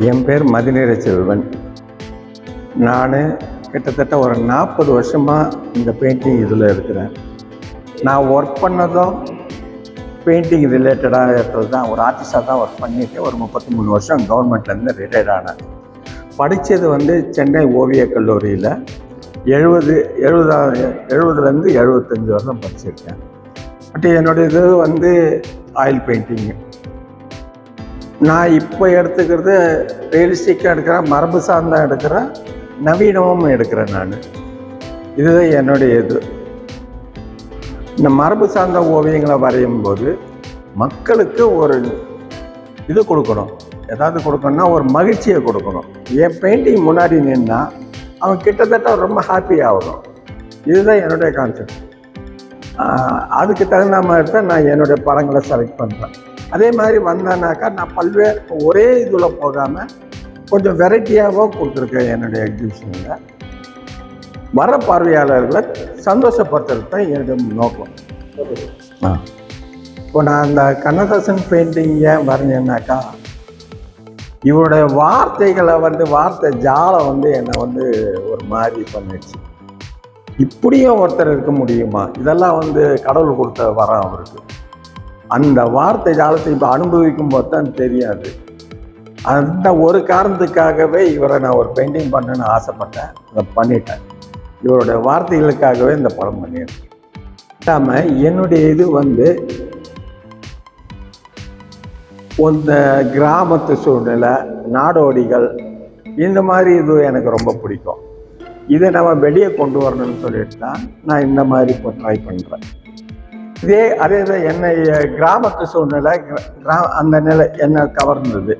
என் பேர் மதிநீர செல்வன். நான் கிட்டத்தட்ட ஒரு 40 வருஷமாக இந்த பெயிண்டிங் இதில் இருக்கிறேன். நான் ஒர்க் பண்ணதும் பெயிண்டிங் ரிலேட்டடாக இருக்கிறது தான். ஒரு ஆர்டிஸ்டாக தான் ஒர்க் பண்ணிட்டு ஒரு 33 வருஷம் கவர்மெண்ட்லேருந்து ரிட்டையர்ட் ஆனேன். படித்தது சென்னை ஓவியக் கல்லூரியில் 70லேருந்து 75 வருஷம் படிச்சிருக்கேன். பட் என்னுடைய இது ஆயில் பெயிண்டிங்கு. நான் இப்போ எடுத்துக்கிறது ரியலிஸ்டிக்காக எடுக்கிறேன், மரபு சார்ந்தா எடுக்கிறேன், நவீனமும் எடுக்கிறேன். நான் இதுதான் என்னுடைய இது. இந்த மரபு சார்ந்த ஓவியங்களை வரையும் போது மக்களுக்கு ஒரு இது கொடுக்கணும். ஏதாவது கொடுக்கணும்னா ஒரு மகிழ்ச்சியை கொடுக்கணும். என் பெயிண்டிங் முன்னாடி நின்னா அவன் கிட்டத்தட்ட ரொம்ப ஹாப்பி ஆகணும். இதுதான் என்னுடைய கான்செப்ட். அதுக்கு தகுந்த மாதிரி தான் நான் என்னுடைய படங்களை செலக்ட் பண்ணுறேன். அதே மாதிரி வந்தேன்னாக்கா நான் பல்வேறு ஒரே இதில் போகாமல் கொஞ்சம் வெரைட்டியாகவும் கொடுத்துருக்கேன். என்னுடைய எக்ஸிபிஷனில் வர பார்வையாளர்களை சந்தோஷப்படுத்துறது தான் என்னுடைய நோக்கம். இப்போ நான் அந்த கண்ணதாசன் பெயிண்டிங் ஏன் வரைஞ்சேன்னாக்கா, இவருடைய வார்த்தைகளை வார்த்தை ஜாலம் என்னை ஒரு மாதிரி பண்ணிடுச்சு. இப்படியும் ஒருத்தர் இருக்க முடியுமா? இதெல்லாம் கடவுள் கொடுத்த வரம் அவருக்கு. அந்த வார்த்தை ஜாலத்தை இப்போ அனுபவிக்கும் போது தான் தெரியாது. அந்த ஒரு காரணத்துக்காகவே இவரை நான் ஒரு பெயிண்டிங் பண்ணணுன்னு ஆசைப்பட்டேன். அதை பண்ணிட்டேன். இவருடைய வார்த்தைகளுக்காகவே இந்த படம் பண்ணியிருக்கேன். இல்லாமல் என்னுடைய இது இந்த கிராமத்து சூழ்நிலை, நாடோடிகள், இந்த மாதிரி இது எனக்கு ரொம்ப பிடிக்கும். இதை நம்ம வெளியே கொண்டு வரணும்னு சொல்லிட்டு தான் நான் இந்த மாதிரி இப்போ ட்ரை பண்ணுறேன். அதே தான் என்னை கிராமத்து சூழ்நிலை, அந்த நிலை என்னை கவர்ந்தது.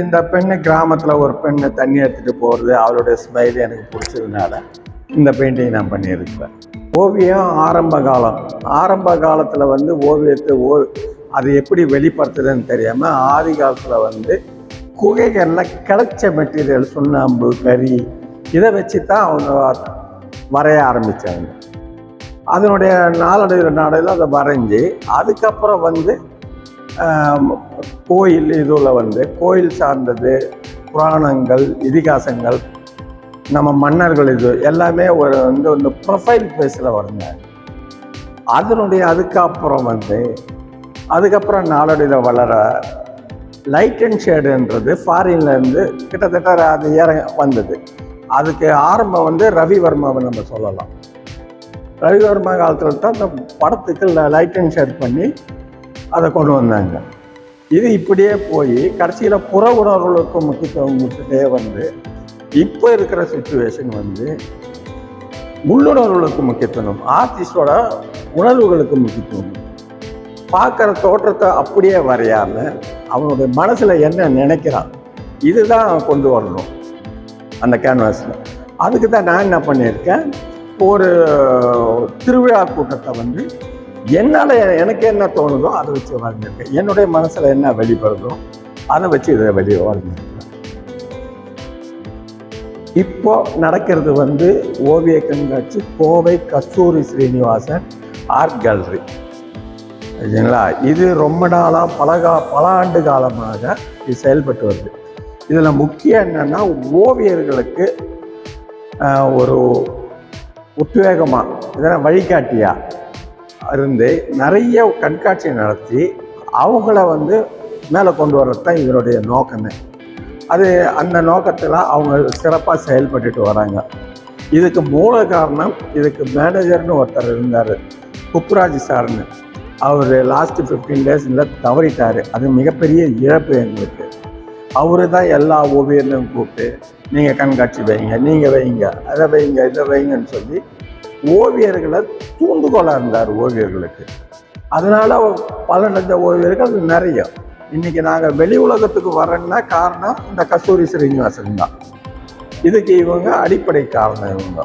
இந்த பெண்ணு கிராமத்தில் ஒரு பெண்ணு தண்ணி எடுத்துகிட்டு போகிறது, அவளுடைய ஸ்மைல் எனக்கு பிடிச்சதுனால இந்த பெயிண்டிங் நான் பண்ணியிருக்கிறேன். ஓவியம் ஆரம்ப காலத்தில் ஓவியத்தை அது எப்படி வெளிப்படுத்துறதுன்னு தெரியாமல் ஆதி காலத்தில் குகைகளில் கிடைச்ச மெட்டீரியல், சுண்ணாம்பு, கறி, இதை வச்சு தான் அவங்க வரைய ஆரம்பித்தாங்க. அதனுடைய நாளையில் அதை வரைஞ்சி அதுக்கப்புறம் கோயில் இதில் கோயில் சார்ந்தது, புராணங்கள், இதிகாசங்கள், நம்ம மன்னர்கள், இது எல்லாமே ஒரு ப்ரொஃபைல் பேஸில் வருங்க. அதுக்கப்புறம் நாளடியில் வளர லைட் அண்ட் ஷேடுன்றது ஃபாரின்லேருந்து கிட்டத்தட்ட அது வந்தது. அதுக்கு ஆரம்பம் ரவிவர்மாவை நம்ம சொல்லலாம். ரவிவர்மா காலத்தில் தான் இந்த படத்துக்கு லைட் அண்ட் ஷேட் பண்ணி அதை கொண்டு வந்தாங்க. இது இப்படியே போய் கடைசியில் புற உணர்வுகளுக்கு முக்கியத்துவம் கொடுத்துட்டே இப்போ இருக்கிற சுச்சுவேஷன் உள்ளுணர்வுகளுக்கு முக்கியத்துவம், ஆர்டிஸ்டோட உணர்வுகளுக்கு முக்கியத்துவம். பார்க்குற தோற்றத்தை அப்படியே வரையாமல் அவனுடைய மனசில் என்ன நினைக்கிறான் இதுதான் கொண்டு வரணும் அந்த கேன்வாஸில். அதுக்கு தான் நான் என்ன பண்ணியிருக்கேன், ஒரு திருவிழா கூட்டத்தை என்னால் எனக்கு என்ன தோணுதோ அதை வச்சு வரைஞ்சிருக்கேன். என்னுடைய மனசில் என்ன வெளிப்படுதோ அதை வச்சு இதை வெளியே வரைஞ்சிருக்கேன். இப்போ நடக்கிறது ஓவிய கண்காட்சி, கோவை கஸ்தூரி ஸ்ரீனிவாசன் ஆர்ட் கேலரி. சரிங்களா? இது ரொம்ப நாளாக பல ஆண்டு காலமாக இது செயல்பட்டு வருது. இதில் முக்கியம் என்னென்னா, ஓவியர்களுக்கு ஒரு உத்வேகமாக, இதெல்லாம் வழிகாட்டியாக இருந்து நிறைய கண்காட்சி நடத்தி அவங்கள மேலே கொண்டு வர்றது தான் இவருடைய நோக்கமே. அந்த நோக்கத்தில் அவங்க சிறப்பாக செயல்பட்டுட்டு வராங்க. இதுக்கு மூல காரணம், இதுக்கு மேனேஜர்னு ஒருத்தர் இருந்தார், குப்புராஜ் சார்னு. அவர் லாஸ்ட்டு 15 டேஸில் தவறிட்டார். அது மிகப்பெரிய இழப்பு எங்களுக்கு. அவரு தான் எல்லா ஓவியர்களையும் கூப்பிட்டு, நீங்கள் கண்காட்சி வைங்க, நீங்கள் வைங்க, அதை வைங்க, இதை வைங்கன்னு சொல்லி ஓவியர்களை தூண்டுகோலாக இருந்தார் ஓவியர்களுக்கு. அதனால் பல லட்ச ஓவியர்கள் நிறைய. இன்றைக்கி நாங்கள் வெளி உலகத்துக்கு வரேன்னா காரணம் இந்த கஸ்தூரி ஸ்ரீனிவாசன் தான். இதுக்கு இவங்க அடிப்படை காரணம். இவங்க